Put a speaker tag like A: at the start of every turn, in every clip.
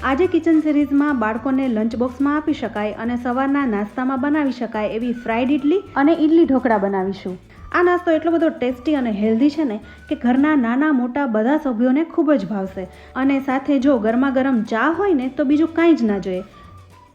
A: આજે કિચન સિરીઝમાં બાળકોને લંચ બોક્સમાં આપી શકાય અને સવારના નાસ્તામાં બનાવી શકાય એવી ફ્રાઈડ ઇડલી અને ઇડલી ઢોકળા બનાવીશું. આ નાસ્તો એટલો બધો ટેસ્ટી અને હેલ્ધી છે ને કે ઘરના નાના મોટા બધા સભ્યોને ખૂબ જ ભાવશે. અને સાથે જો ગરમા ગરમ ચા હોય ને તો બીજું કાંઈ જ ના જોઈએ.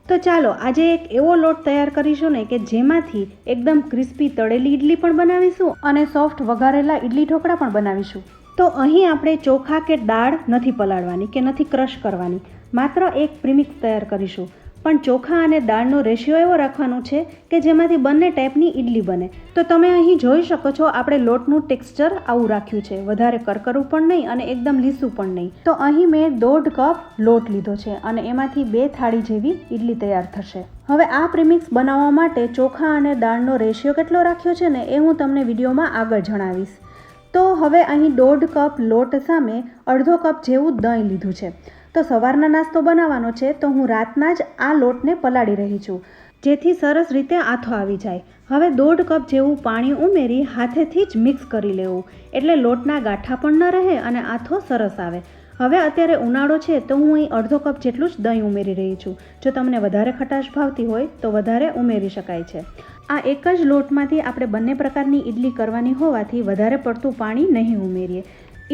A: તો ચાલો આજે એક એવો લોટ તૈયાર કરીશું ને કે જેમાંથી એકદમ ક્રિસ્પી તળેલી ઇડલી પણ બનાવીશું અને સોફ્ટ વઘારેલા ઇડલી ઢોકળા પણ બનાવીશું. તો અહીં આપણે ચોખા કે દાળ નથી પલાળવાની કે નથી ક્રશ કરવાની, માત્ર એક પ્રીમિક્સ તૈયાર કરીશું. પણ ચોખા અને દાળનો રેશિયો એવો રાખવાનો છે કે જેમાંથી બંને ટાઈપની ઇડલી બને. તો તમે અહીં જોઈ શકો છો આપણે લોટનું ટેક્સચર આવું રાખ્યું છે, વધારે કરકરું પણ નહીં અને એકદમ લીસું પણ નહીં. તો અહીં મેં 1.5 કપ લોટ લીધો છે અને એમાંથી 2 થાળી જેવી ઇડલી તૈયાર થશે. હવે આ પ્રીમિક્સ બનાવવા માટે ચોખા અને દાળનો રેશિયો કેટલો રાખ્યો છે ને એ હું તમને વિડીયોમાં આગળ જણાવીશ. તો હવે અહીં 1.5 કપ લોટ સામે અડધો કપ જેવું દહીં લીધું છે. તો સવારના નાસ્તો બનાવવાનો છે તો હું રાતના જ આ લોટને પલાળી રહી છું, જેથી સરસ રીતે આથો આવી જાય. હવે 1.5 કપ જેવું પાણી ઉમેરી હાથેથી જ મિક્સ કરી લેવું, એટલે લોટના ગાંઠા પણ ન રહે અને આથો સરસ આવે. હવે અત્યારે ઉનાળો છે તો હું અહીં અડધો કપ જેટલું જ દહીં ઉમેરી રહી છું. જો તમને વધારે ખટાશ ભાવતી હોય તો વધારે ઉમેરી શકાય છે. આ એક જ લોટમાંથી આપણે બંને પ્રકારની ઇડલી કરવાની હોવાથી વધારે પડતું પાણી નહીં ઉમેરીએ.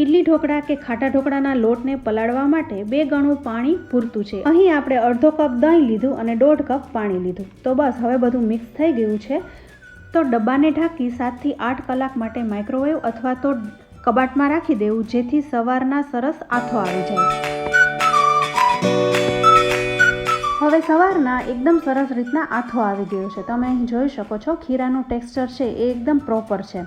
A: ઇડલી ઢોકળા કે ખાટા ઢોકળાના લોટને પલાળવા માટે 2 ગણું પાણી પૂરતું છે. અહીં આપણે અડધો કપ દહીં લીધું અને 1.5 કપ પાણી લીધું. તો બસ હવે બધું મિક્સ થઈ ગયું છે. તો ડબ્બાને ઢાંકી 7 થી 8 કલાક માટે માઇક્રોવેવ અથવા તો કબાટમાં રાખી દેવું, જેથી સવારના સરસ આથો આવી જાય. હવે સવારના એકદમ સરસ રીતના આથો આવી ગયો છે. તમે અહીં જોઈ શકો છો ખીરાનું ટેક્સચર છે એ એકદમ પ્રોપર છે.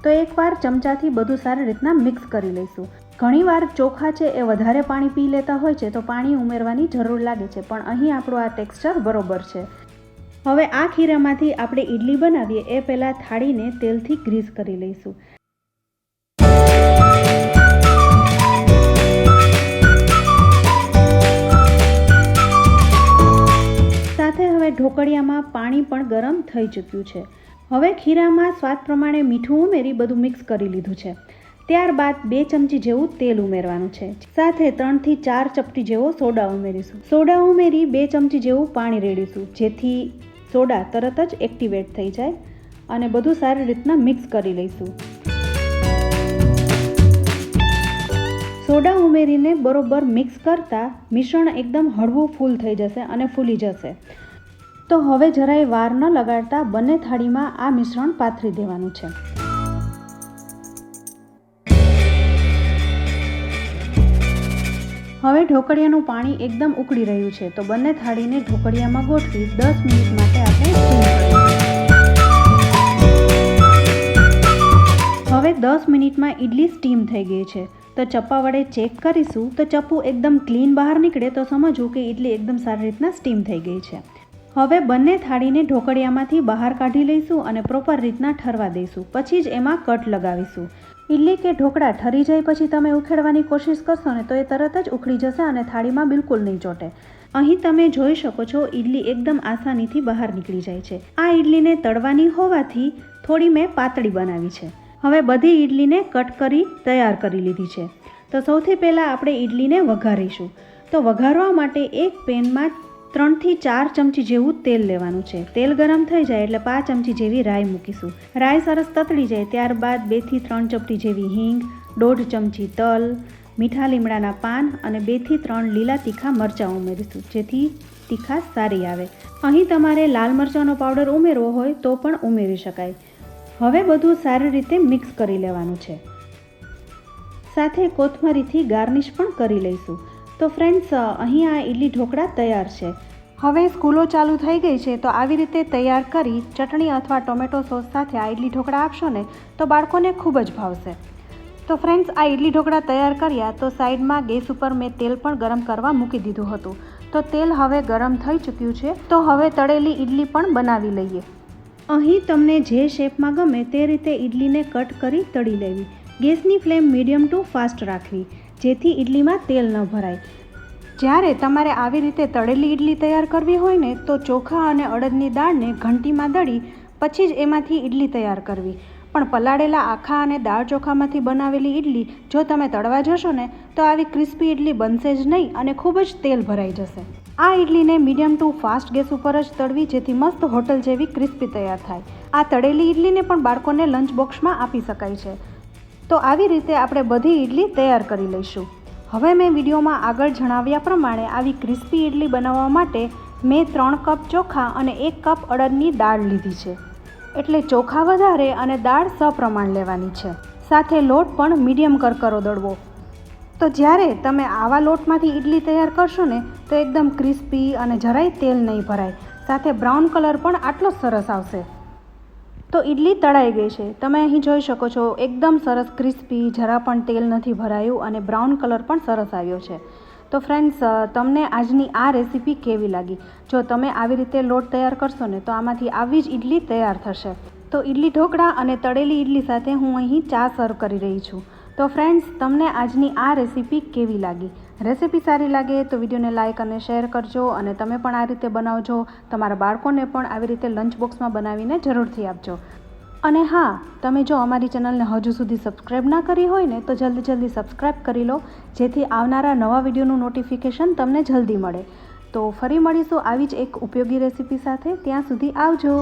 A: તો એકવાર ચમચાથી બધું સારી રીતના મિક્સ કરી લઈશું. ઘણીવાર ચોખા છે એ વધારે પાણી પી લેતા હોય છે તો પાણી ઉમેરવાની જરૂર લાગે છે, પણ અહીં આપણું આ ટેક્સચર બરોબર છે. હવે આ ખીરામાંથી આપણે ઇડલી બનાવીએ એ પહેલાં થાળીને તેલથી ગ્રીસ કરી લઈશું. સાથે હવે ઢોકળિયામાં પાણી પણ ગરમ થઈ ચૂક્યું છે. હવે ખીરામાં સ્વાદ પ્રમાણે મીઠું ઉમેરી બધું મિક્સ કરી લીધું છે. ત્યારબાદ 2 ચમચી જેવું તેલ ઉમેરવાનું છે. સાથે 3 થી 4 ચપટી જેવો સોડા ઉમેરીશું. સોડા ઉમેરી 2 ચમચી જેવું પાણી રેડીશું, જેથી સોડા તરત જ એક્ટિવેટ થઈ જાય અને બધું સારી રીતના મિક્સ કરી લઈશું. સોડા ઉમેરીને બરોબર મિક્સ કરતાં મિશ્રણ એકદમ હળવું ફૂલ થઈ જશે અને ફૂલી જશે. તો હવે જરાય વાર ન લગાડતા બંને થાળીમાં આ મિશ્રણ પાથરી દેવાનું છે. હવે ઢોકળિયાનું પાણી એકદમ ઉકળી રહ્યું છે તો બંને થાળીને ઢોકળિયામાં ગોઠવી 10 મિનિટ માટે આપણે સ્ટીમ કરીશું. હવે 10 મિનિટમાં ઇડલી સ્ટીમ થઈ ગઈ છે. તો ચપ્પા વડે ચેક કરીશું. તો ચપ્પુ એકદમ ક્લીન બહાર નીકળે તો સમજવું કે ઇડલી એકદમ સારી રીતના સ્ટીમ થઈ ગઈ છે. હવે બંને થાળીને ઢોકળિયામાંથી બહાર કાઢી લઈશું અને પ્રોપર રીતના ઠરવા દઈશું. પછી જ એમાં કટ લગાવીશું. ઇડલી કે ઢોકળા ઠરી જાય પછી તમે ઉખેડવાની કોશિશ કરશો ને તો એ તરત જ ઉખડી જશે અને થાળીમાં બિલકુલ નહીં ચોટે. અહીં તમે જોઈ શકો છો ઇડલી એકદમ આસાનીથી બહાર નીકળી જાય છે. આ ઇડલીને તળવાની હોવાથી થોડી મેં પાતળી બનાવી છે. હવે બધી ઇડલીને કટ કરી તૈયાર કરી લીધી છે. તો સૌથી પહેલાં આપણે ઇડલીને વઘારીશું. તો વઘારવા માટે એક પેનમાં 3 થી 4 ચમચી જેવું તેલ લેવાનું છે. તેલ ગરમ થઈ જાય એટલે 5 ચમચી જેવી રાઈ મૂકીશું. રાઈ સરસ તતડી જાય ત્યારબાદ 2 થી 3 ચપટી જેવી હિંગ, 1.5 ચમચી તલ, મીઠા લીમડાના પાન અને 2 થી 3 લીલા તીખા મરચાં ઉમેરીશું, જેથી તીખાશ સારી આવે. અહીં તમારે લાલ મરચાંનો પાવડર ઉમેરવો હોય તો પણ ઉમેરી શકાય. હવે બધું સારી રીતે મિક્સ કરી લેવાનું છે. સાથે કોથમરીથી ગાર્નિશ પણ કરી લઈશું. તો ફ્રેન્ડ્સ, અહીં આ ઇડલી ઢોકળા તૈયાર છે. હવે સ્કૂલો ચાલુ થઈ ગઈ છે તો આવી રીતે તૈયાર કરી ચટણી અથવા ટોમેટો સોસ સાથે આ ઇડલી ઢોકળા આપશો ને તો બાળકોને ખૂબ જ ભાવશે. તો ફ્રેન્ડ્સ, આ ઇડલી ઢોકળા તૈયાર કર્યા તો સાઈડમાં ગેસ ઉપર મેં તેલ પણ ગરમ કરવા મૂકી દીધું હતું. તો તેલ હવે ગરમ થઈ ચૂક્યું છે. તો હવે તળેલી ઇડલી પણ બનાવી લઈએ. અહીં તમને જે શેપમાં ગમે તે રીતે ઇડલીને કટ કરી તળી લેવી. ગેસની ફ્લેમ મીડિયમ ટુ ફાસ્ટ રાખવી, જેથી ઇડલીમાં તેલ ન ભરાય. જ્યારે તમારે આવી રીતે તળેલી ઇડલી તૈયાર કરવી હોય ને તો ચોખા અને અડદની દાળને ઘંટીમાં દળી પછી જ એમાંથી ઇડલી તૈયાર કરવી. પણ પલાળેલા આખા અને દાળ ચોખામાંથી બનાવેલી ઇડલી જો તમે તળવા જશો ને તો આવી ક્રિસ્પી ઇડલી બનશે જ નહીં અને ખૂબ જ તેલ ભરાઈ જશે. આ ઇડલીને મીડિયમ ટુ ફાસ્ટ ગેસ ઉપર જ તળવી જેથી મસ્ત હોટલ જેવી ક્રિસ્પી તૈયાર થાય. આ તળેલી ઇડલીને પણ બાળકોને લંચ બોક્સમાં આપી શકાય છે. તો આવી રીતે આપણે બધી ઇડલી તૈયાર કરી લઈશું. હવે મેં વિડીયોમાં આગળ જણાવ્યા પ્રમાણે આવી ક્રિસ્પી ઇડલી બનાવવા માટે મેં 3 કપ ચોખા અને 1 કપ અડદની દાળ લીધી છે. એટલે ચોખા વધારે અને દાળ સપ્રમાણ લેવાની છે. સાથે લોટ પણ મીડિયમ કરકરો દળવો. તો જ્યારે તમે આવા લોટમાંથી ઇડલી તૈયાર કરશો ને તો એકદમ ક્રિસ્પી અને જરાય તેલ નહીં ભરાય. સાથે બ્રાઉન કલર પણ આટલો સરસ આવશે. તો ઇડલી તળાઈ ગઈ છે. તમે અહીં જોઈ શકો છો એકદમ સરસ ક્રિસ્પી, જરા પણ તેલ નથી ભરાયું અને બ્રાઉન કલર પણ સરસ આવ્યો છે. તો ફ્રેન્ડ્સ, તમને આજની આ રેસીપી કેવી લાગી? જો તમે આવી રીતે લોટ તૈયાર કરશો ને તો આમાંથી આવી જ ઇડલી તૈયાર થશે. તો ઇડલી ઢોકળા અને તળેલી ઇડલી સાથે હું અહીં ચા સર્વ કરી રહી છું. તો ફ્રેન્ડ્સ, તમને આજની આ રેસીપી કેવી લાગી? રેસીપી સારી લાગે તો વિડીયોને લાઇક અને શેર કરજો અને તમે પણ આ રીતે બનાવજો. તમારા બાળકોને પણ આવી રીતે લંચ બોક્સમાં બનાવીને જરૂરથી આપજો. અને હા, તમે જો અમારી ચેનલને હજુ સુધી સબસ્ક્રાઈબ ના કરી હોય ને તો જલ્દી સબસ્ક્રાઈબ કરી લો જેથી આવનારા નવા વિડીયોનું નોટિફિકેશન તમને જલ્દી મળે. તો ફરી મળીશું આવી જ એક ઉપયોગી રેસીપી સાથે. ત્યાં સુધી આવજો.